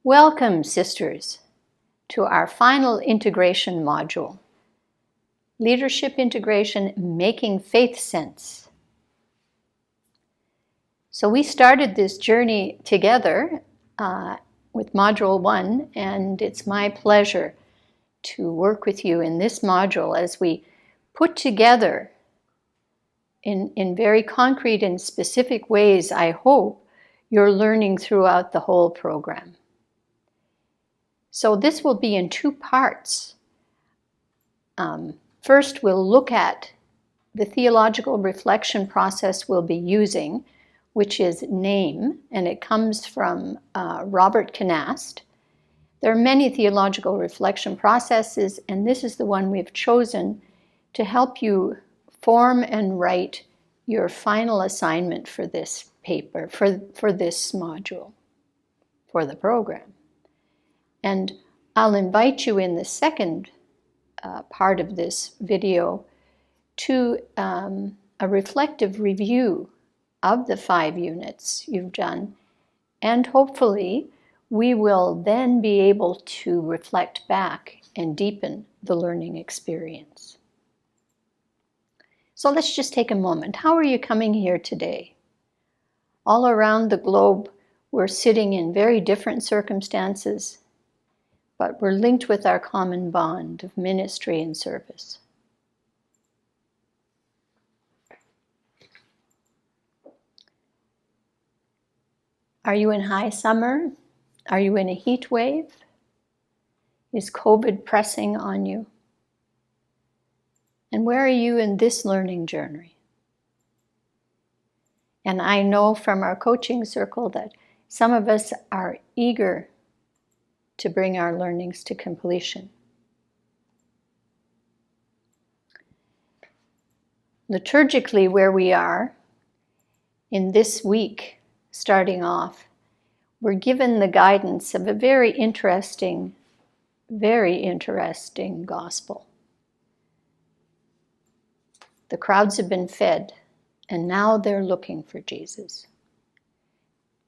Welcome, sisters, to our final integration module, Leadership Integration, Making Faith Sense. So we started this journey together with Module 1, and it's my pleasure to work with you in this module as we put together in very concrete and specific ways, I hope, you're learning throughout the whole program. So this will be in two parts. First, we'll look at the theological reflection process we'll be using, which is NAME, and it comes from Robert Canast. There are many theological reflection processes, and this is the one we've chosen to help you form and write your final assignment for this paper, for this module, for the program. And I'll invite you in the second part of this video to a reflective review of the 5 units you've done, and hopefully we will then be able to reflect back and deepen the learning experience. So let's just take a moment. How are you coming here today? All around the globe, we're sitting in very different circumstances, but we're linked with our common bond of ministry and service. Are you in high summer? Are you in a heat wave? Is COVID pressing on you? And where are you in this learning journey? And I know from our coaching circle that some of us are eager to bring our learnings to completion. Liturgically, where we are in this week, starting off, we're given the guidance of a very interesting gospel. The crowds have been fed, and now they're looking for Jesus.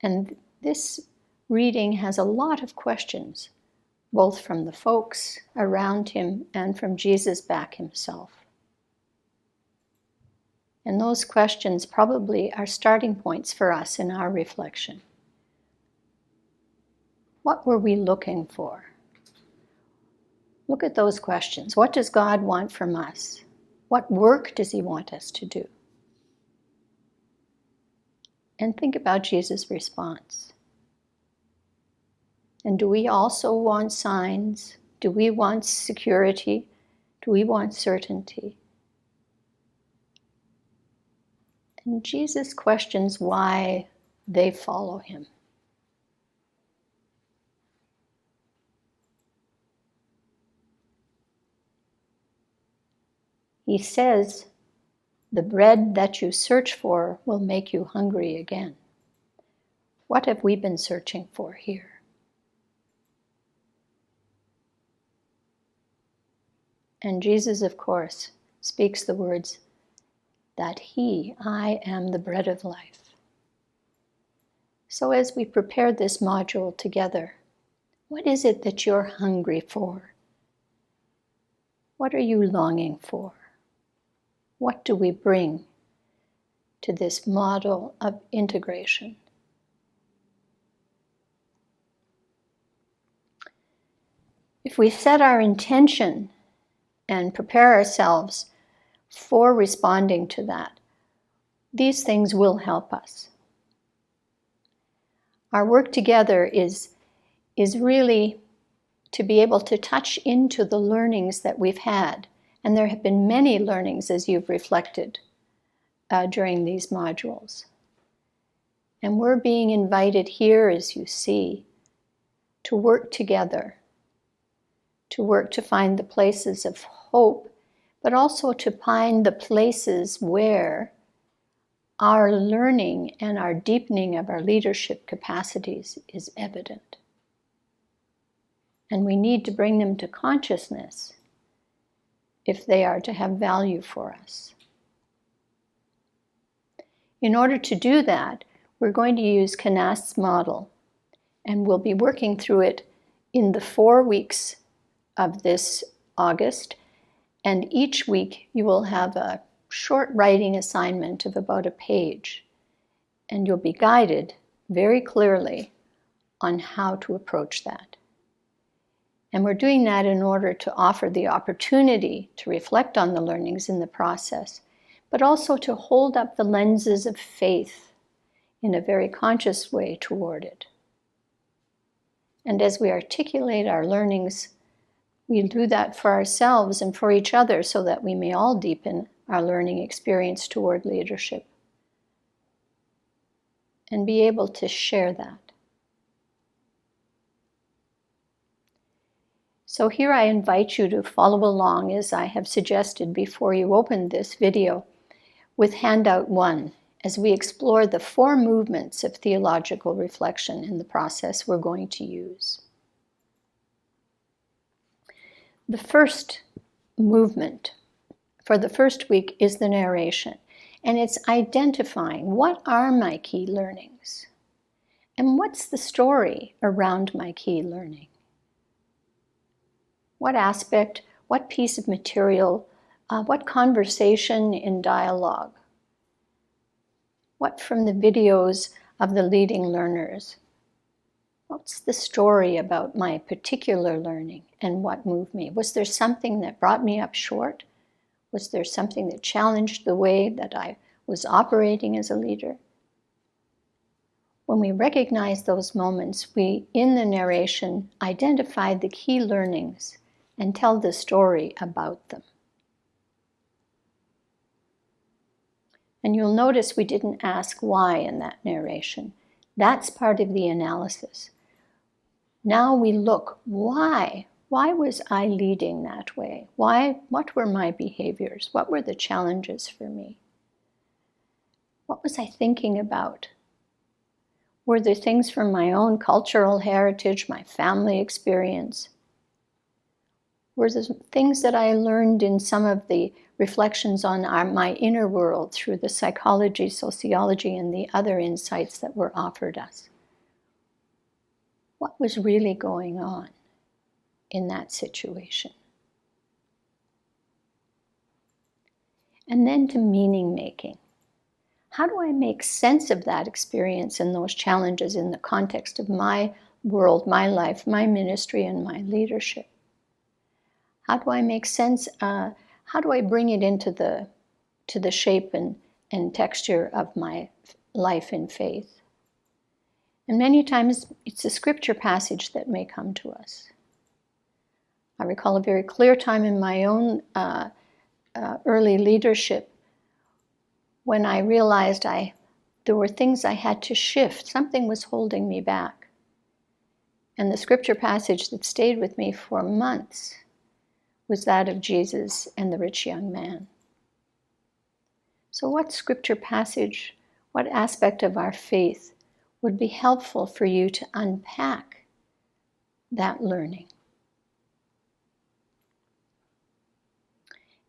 And this reading has a lot of questions, both from the folks around him and from Jesus back himself. And those questions probably are starting points for us in our reflection. What were we looking for? Look at those questions. What does God want from us? What work does he want us to do? And think about Jesus' response. And do we also want signs? Do we want security? Do we want certainty? And Jesus questions why they follow him. He says, the bread that you search for will make you hungry again. What have we been searching for here? And Jesus, of course, speaks the words that I am the bread of life. So as we prepare this module together, what is it that you're hungry for? What are you longing for? What do we bring to this model of integration? If we set our intention and prepare ourselves for responding to that, these things will help us. Our work together is really to be able to touch into the learnings that we've had. And there have been many learnings as you've reflected during these modules. And we're being invited here, as you see, to work together, to work to find the places of hope, but also to find the places where our learning and our deepening of our leadership capacities is evident. And we need to bring them to consciousness if they are to have value for us. In order to do that, we're going to use Canast's model And we'll be working through it in the 4 weeks of this August. And each week you will have a short writing assignment of about a page. And you'll be guided very clearly on how to approach that. And we're doing that in order to offer the opportunity to reflect on the learnings in the process, but also to hold up the lenses of faith in a very conscious way toward it. And as we articulate our learnings, we do that for ourselves and for each other so that we may all deepen our learning experience toward leadership and be able to share that. So here I invite you to follow along, as I have suggested before you open this video, with handout 1, as we explore the 4 movements of theological reflection in the process we're going to use. The first movement for the first week is the narration, and it's identifying what are my key learnings and what's the story around my key learning. What aspect, what piece of material, what conversation in dialogue, what from the videos of the leading learners, what's the story about my particular learning and what moved me? Was there something that brought me up short? Was there something that challenged the way that I was operating as a leader? When we recognize those moments, we, in the narration, identify the key learnings and tell the story about them. And you'll notice we didn't ask why in that narration. That's part of the analysis. Now we look, why? Why was I leading that way? Why? What were my behaviors? What were the challenges for me? What was I thinking about? Were there things from my own cultural heritage, my family experience? Were there things that I learned in some of the reflections on my inner world through the psychology, sociology, and the other insights that were offered us? What was really going on in that situation? And then to meaning making. How do I make sense of that experience and those challenges in the context of my world, my life, my ministry, and my leadership? How do I make sense? How do I bring it into the shape and texture of my life in faith? And many times it's a scripture passage that may come to us. I recall a very clear time in my own early leadership when I realized there were things I had to shift. Something was holding me back. And the scripture passage that stayed with me for months was that of Jesus and the rich young man. So what scripture passage, what aspect of our faith would be helpful for you to unpack that learning?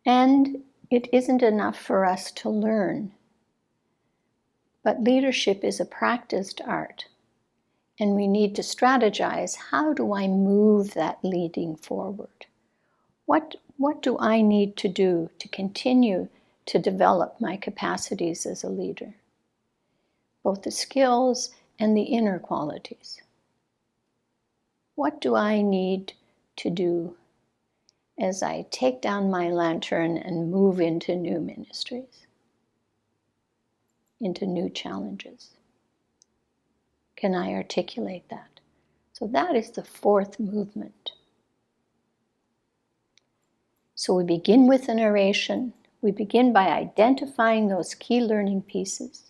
And it isn't enough for us to learn, but leadership is a practiced art, and we need to strategize. How do I move that leading forward? What do I need to do to continue to develop my capacities as a leader? Both the skills and the inner qualities. What do I need to do as I take down my lantern and move into new ministries, into new challenges? Can I articulate that? So that is the 4th movement. So we begin with a narration. We begin by identifying those key learning pieces.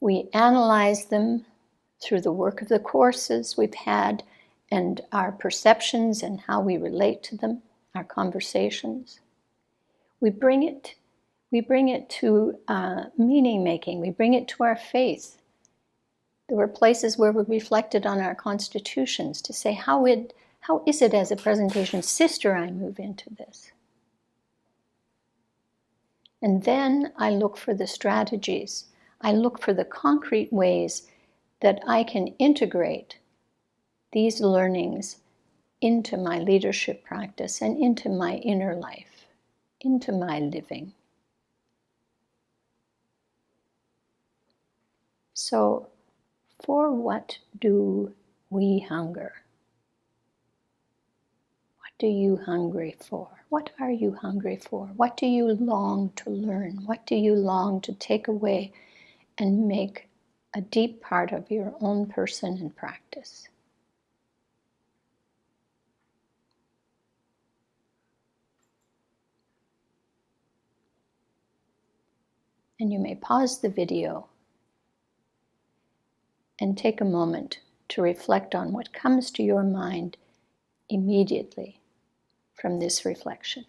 We analyze them through the work of the courses we've had and our perceptions and how we relate to them, our conversations. We bring it to meaning making. We bring it to our faith. There were places where we reflected on our constitutions to say, how is it as a presentation sister I move into this? And then I look for the strategies. I look for the concrete ways that I can integrate these learnings into my leadership practice and into my inner life, into my living. So, for what do we hunger? What do you hungry for? What are you hungry for? What do you long to learn? What do you long to take away and make a deep part of your own person and practice? And you may pause the video and take a moment to reflect on what comes to your mind immediately from this reflection.